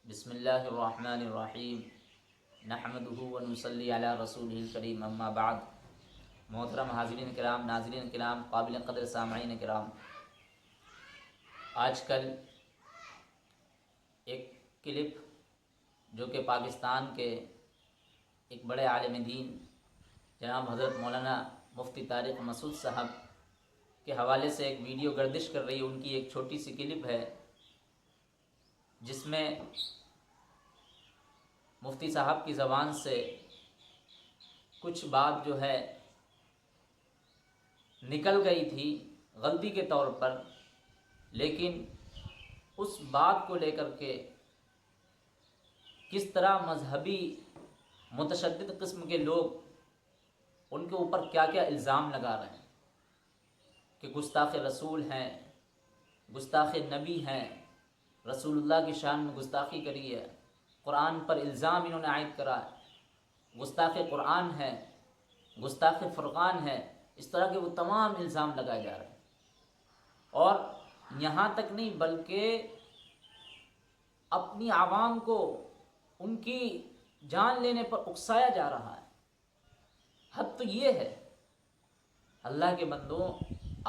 بسم اللہ الرحمن الرحیم نحمدہ ونصلی علی رسولہ الکریم اما بعد۔ محترم حاضرین کرام، ناظرین کرام، قابل قدر سامعین کرام، آج کل ایک کلپ جو کہ پاکستان کے ایک بڑے عالم دین جناب حضرت مولانا مفتی طارق مسعود صاحب کے حوالے سے ایک ویڈیو گردش کر رہی ہے، ان کی ایک چھوٹی سی کلپ ہے جس میں مفتی صاحب کی زبان سے کچھ بات جو ہے نکل گئی تھی غلطی کے طور پر، لیکن اس بات کو لے کر کے کس طرح مذہبی متشدد قسم کے لوگ ان کے اوپر کیا کیا الزام لگا رہے ہیں کہ گستاخ رسول ہیں، گستاخ نبی ہیں، رسول اللہ کی شان میں گستاخی کری ہے، قرآن پر الزام انہوں نے عائد کرا ہے، گستاخ قرآن ہے، گستاخ فرقان ہے، اس طرح کے وہ تمام الزام لگائے جا رہے ہیں۔ اور یہاں تک نہیں بلکہ اپنی عوام کو ان کی جان لینے پر اکسایا جا رہا ہے۔ حد تو یہ ہے، اللہ کے بندوں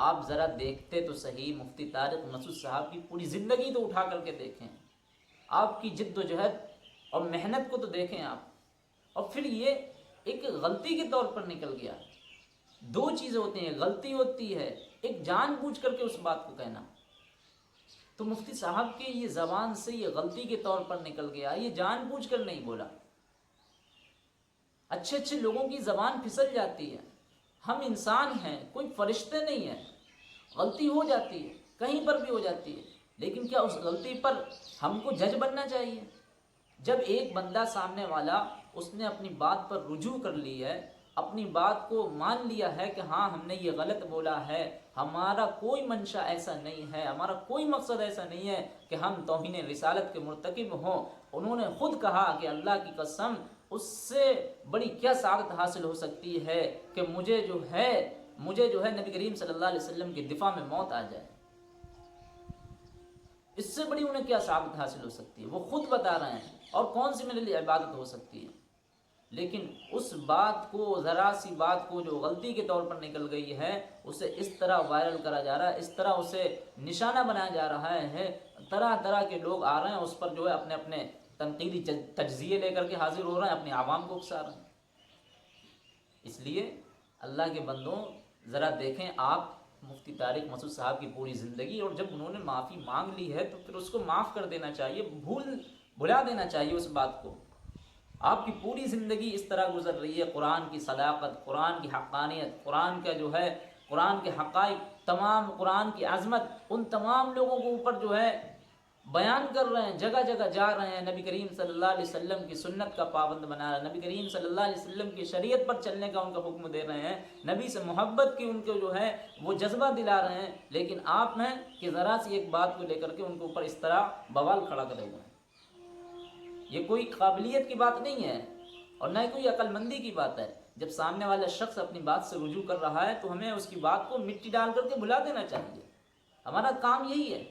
آپ ذرا دیکھتے تو صحیح، مفتی طارق مسعود صاحب کی پوری زندگی تو اٹھا کر کے دیکھیں، آپ کی جد و جہد اور محنت کو تو دیکھیں آپ، اور پھر یہ ایک غلطی کے طور پر نکل گیا۔ دو چیزیں ہوتی ہیں، غلطی ہوتی ہے، ایک جان بوجھ کر کے اس بات کو کہنا۔ تو مفتی صاحب کے یہ زبان سے یہ غلطی کے طور پر نکل گیا، یہ جان بوجھ کر نہیں بولا۔ اچھے اچھے لوگوں کی زبان پھسل جاتی ہے، ہم انسان ہیں، کوئی فرشتے نہیں ہیں، غلطی ہو جاتی ہے، کہیں پر بھی ہو جاتی ہے، لیکن کیا اس غلطی پر ہم کو جج بننا چاہیے؟ جب ایک بندہ سامنے والا اس نے اپنی بات پر رجوع کر لی ہے، اپنی بات کو مان لیا ہے کہ ہاں ہم نے یہ غلط بولا ہے، ہمارا کوئی منشا ایسا نہیں ہے، ہمارا کوئی مقصد ایسا نہیں ہے کہ ہم توہین رسالت کے مرتکب ہوں۔ انہوں نے خود کہا کہ اللہ کی قسم اس سے بڑی کیا سعادت حاصل ہو سکتی ہے کہ مجھے جو ہے نبی کریم صلی اللہ علیہ وسلم کے دفاع میں موت آ جائے۔ اس سے بڑی انہیں کیا سعادت حاصل ہو سکتی ہے، وہ خود بتا رہے ہیں، اور کون سی میرے لیے عبادت ہو سکتی ہے؟ لیکن اس بات کو، ذرا سی بات کو جو غلطی کے طور پر نکل گئی ہے، اسے اس طرح وائرل کرا جا رہا ہے، اس طرح اسے نشانہ بنایا جا رہا ہے، طرح طرح کے لوگ آ رہے ہیں اس پر جو ہے اپنے اپنے تنقیدی تجزیے لے کر کے حاضر ہو رہے ہیں، اپنی عوام کو اکسا رہے ہیں۔ اس لیے اللہ کے بندوں ذرا دیکھیں آپ مفتی طارق مسعود صاحب کی پوری زندگی، اور جب انہوں نے معافی مانگ لی ہے تو پھر اس کو معاف کر دینا چاہیے، بھلا دینا چاہیے اس بات کو۔ آپ کی پوری زندگی اس طرح گزر رہی ہے، قرآن کی صداقت، قرآن کی حقانیت، قرآن کا جو ہے قرآن کے حقائق، تمام قرآن کی عظمت ان تمام لوگوں کے اوپر جو ہے بیان کر رہے ہیں، جگہ جگہ جا رہے ہیں، نبی کریم صلی اللہ علیہ وسلم کی سنت کا پابند بنا رہے ہیں، نبی کریم صلی اللہ علیہ وسلم کی شریعت پر چلنے کا ان کا حکم دے رہے ہیں، نبی سے محبت کی ان کو جو ہے وہ جذبہ دلا رہے ہیں، لیکن آپ ہیں کہ ذرا سی ایک بات کو لے کر کے ان کے اوپر اس طرح بوال کھڑا کرے ہوئے ہیں۔ یہ کوئی قابلیت کی بات نہیں ہے اور نہ کوئی عقل مندی کی بات ہے۔ جب سامنے والا شخص اپنی بات سے رجوع کر رہا ہے تو ہمیں اس کی بات کو مٹی ڈال کر کے بھلا دینا چاہیے، ہمارا کام یہی ہے،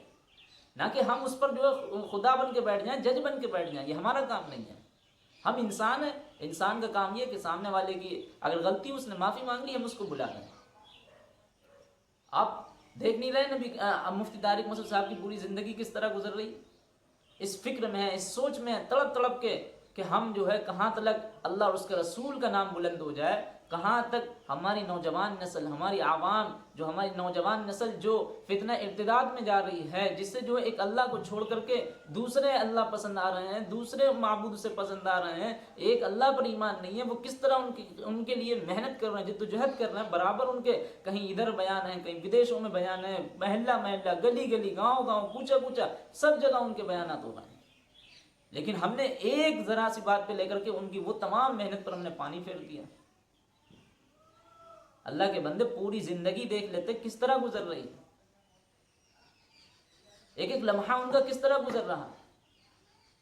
نہ کہ ہم اس پر جو ہے خدا بن کے بیٹھ جائیں، جج بن کے بیٹھ جائیں، یہ ہمارا کام نہیں ہے۔ ہم انسان ہیں، انسان کا کام یہ کہ سامنے والے کی اگر غلطی اس نے معافی مانگ لی، ہم اس کو بلا دیں۔ آپ دیکھ نہیں رہے مفتی طارق مسعود صاحب کی پوری زندگی کس طرح گزر رہی؟ اس فکر میں ہے، اس سوچ میں ہے، تڑپ تڑپ کے کہ ہم جو ہے کہاں تک اللہ اور اس کے رسول کا نام بلند ہو جائے، کہاں تک ہماری نوجوان نسل، ہماری عوام، جو ہماری نوجوان نسل جو فتنہ ارتداد میں جا رہی ہے، جس سے جو ہے ایک اللہ کو چھوڑ کر کے دوسرے اللہ پسند آ رہے ہیں، دوسرے معبود سے پسند آ رہے ہیں، ایک اللہ پر ایمان نہیں ہے، وہ کس طرح ان کے لیے محنت کر رہے ہیں، جدوجہد کر رہے ہیں، برابر ان کے کہیں ادھر بیان ہے، کہیں بدیشوں میں بیان ہے، محلہ محلہ، گلی گلی، گاؤں گاؤں، کوچہ کوچہ، سب جگہ ان کے بیانات ہو رہے ہیں۔ لیکن ہم نے ایک ذرا سی بات پہ لے کر کے ان کی وہ تمام محنت پر ہم نے پانی پھیر دیا۔ اللہ کے بندے پوری زندگی دیکھ لیتے کس طرح گزر رہی ہے، ایک ایک لمحہ ان کا کس طرح گزر رہا ہے،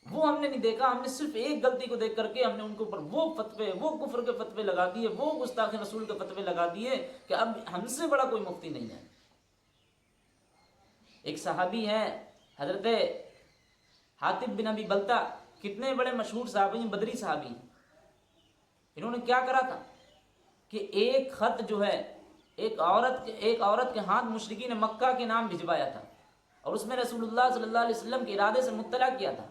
وہ ہم نے نہیں دیکھا۔ ہم نے صرف ایک غلطی کو دیکھ کر کے ہم نے ان کے اوپر وہ فتوے، وہ کفر کے فتوے لگا دیے، وہ گستاخ رسول کے فتوے لگا دیے کہ اب ہم سے بڑا کوئی مفتی نہیں ہے۔ ایک صحابی ہیں حضرت حاطب بن ابی بلتا کتنے بڑے مشہور صحابی ہیں، بدری صحابی ہیں. انہوں نے کیا کرا تھا کہ ایک خط جو ہے ایک عورت کے ہاتھ مشرکین مکہ کے نام بھجوایا تھا، اور اس میں رسول اللہ صلی اللہ علیہ وسلم کے ارادے سے مطلع کیا تھا.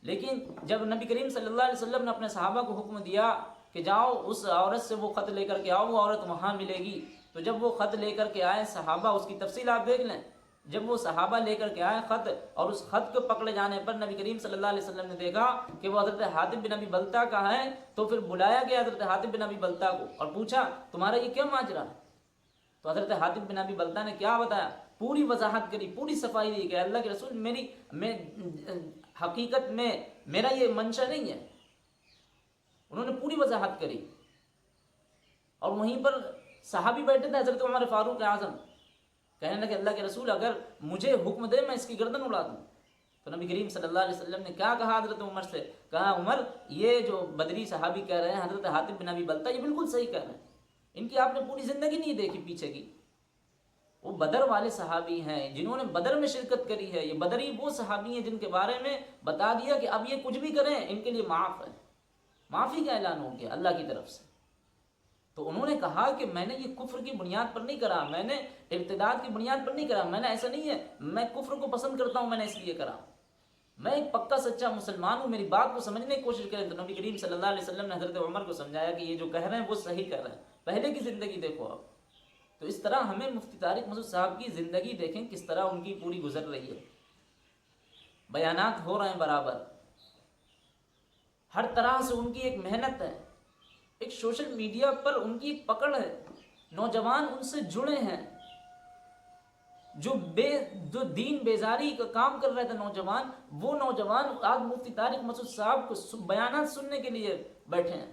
لیکن جب نبی کریم صلی اللہ علیہ وسلم نے اپنے صحابہ کو حکم دیا کہ جاؤ اس عورت سے وہ خط لے کر کے آؤ، وہ عورت وہاں ملے گی، تو جب وہ خط لے کر کے آئے صحابہ، اس کی تفصیل آپ دیکھ لیں، جب وہ صحابہ لے کر کے آئے خط، اور اس خط کو پکڑے جانے پر نبی کریم صلی اللہ علیہ وسلم نے دیکھا کہ وہ حضرت حاطب بن ابی بلتا کا ہے، تو پھر بلایا گیا حضرت حاطب بن ابی بلتا کو اور پوچھا تمہارا یہ کیا ماجرا ہے؟ تو حضرت حاطب بن ابی بلتا نے کیا بتایا، پوری وضاحت کری، پوری صفائی دی کہ اللہ کے رسول میں حقیقت میں میرا یہ منشا نہیں ہے. انہوں نے پوری وضاحت کری. اور وہیں پر صحابی بیٹھے تھے حضرت عمر فاروق اعظم، کہنے لگے اللہ کے رسول اگر مجھے حکم دے میں اس کی گردن اڑا دوں. تو نبی کریم صلی اللہ علیہ وسلم نے کیا کہا حضرت عمر سے، کہا عمر یہ جو بدری صحابی کہہ رہے ہیں حضرت حاطب بن ابی بلتا، یہ بالکل صحیح کہہ رہے ہیں، ان کی آپ نے پوری زندگی نہیں دیکھی پیچھے کی. وہ بدر والے صحابی ہیں جنہوں نے بدر میں شرکت کری ہے. یہ بدری وہ صحابی ہیں جن کے بارے میں بتا دیا کہ اب یہ کچھ بھی کریں ان کے لیے معاف ہے، معافی کا اعلان ہو گیا اللہ کی طرف سے. تو انہوں نے کہا کہ میں نے یہ کفر کی بنیاد پر نہیں کرا، میں نے ارتداد کی بنیاد پر نہیں کرا، میں نے ایسا نہیں ہے میں کفر کو پسند کرتا ہوں میں نے اس لیے کرا، میں ایک پکا سچا مسلمان ہوں، میری بات کو سمجھنے کی کوشش کریں. تو نبی کریم صلی اللہ علیہ وسلم نے حضرت عمر کو سمجھایا کہ یہ جو کہہ رہے ہیں وہ صحیح کہہ رہے ہیں، پہلے کی زندگی دیکھو آپ. تو اس طرح ہمیں مفتی طارق مسعود صاحب کی زندگی دیکھیں کس طرح ان کی پوری گزر رہی ہے، بیانات ہو رہے ہیں برابر، ہر طرح سے ان کی ایک محنت ہے، ایک سوشل میڈیا پر ان کی ایک پکڑ ہے، نوجوان ان سے جڑے ہیں. جو دین بیزاری کا کام کر رہے تھے نوجوان، وہ نوجوان آج مفتی طارق مسعود صاحب کو بیانات سننے کے لیے بیٹھے ہیں.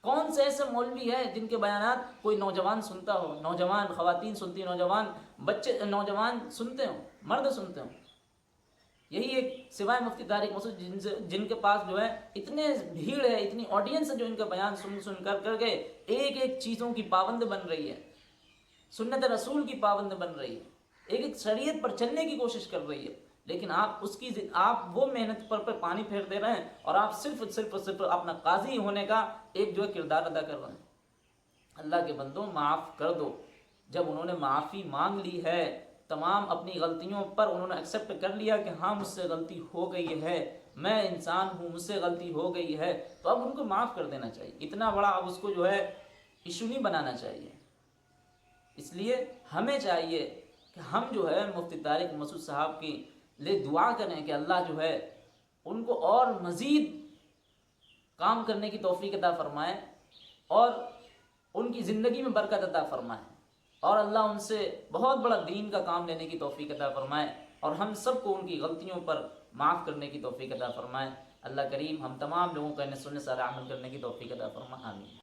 کون سے ایسے مولوی ہے جن کے بیانات کوئی نوجوان سنتا ہو، نوجوان خواتین سنتی، نوجوان بچے، نوجوان سنتے ہوں، مرد سنتے ہوں. یہی ایک سوائے مفتی طارق مسعود جن کے پاس جو ہے اتنے بھیڑ ہے، اتنی آڈینس ہے جو ان کا بیان سن کر کے ایک ایک چیزوں کی پابند بن رہی ہے، سنت رسول کی پابند بن رہی ہے، ایک ایک شریعت پر چلنے کی کوشش کر رہی ہے. لیکن آپ وہ محنت پر پانی پھیر دے رہے ہیں، اور آپ صرف اپنا قاضی ہونے کا ایک جو ہے کردار ادا کر رہے ہیں. اللہ کے بندوں معاف کر دو. جب انہوں نے معافی مانگ لی ہے تمام اپنی غلطیوں پر، انہوں نے ایکسیپٹ کر لیا کہ ہاں مجھ سے غلطی ہو گئی ہے، میں انسان ہوں، مجھ سے غلطی ہو گئی ہے، تو اب ان کو معاف کر دینا چاہیے. اتنا بڑا اب اس کو جو ہے ایشو نہیں بنانا چاہیے. اس لیے ہمیں چاہیے کہ ہم جو ہے مفتی طارق مسعود صاحب کی لیے دعا کریں کہ اللہ جو ہے ان کو اور مزید کام کرنے کی توفیق عطا فرمائے، اور ان کی زندگی میں برکت عطا فرمائے، اور اللہ ان سے بہت بڑا دین کا کام لینے کی توفیق عطا فرمائے، اور ہم سب کو ان کی غلطیوں پر معاف کرنے کی توفیق عطا فرمائے. اللہ کریم ہم تمام لوگوں کا انہیں سننے سے عمل کرنے کی توفیق عطا فرمائے. آمین.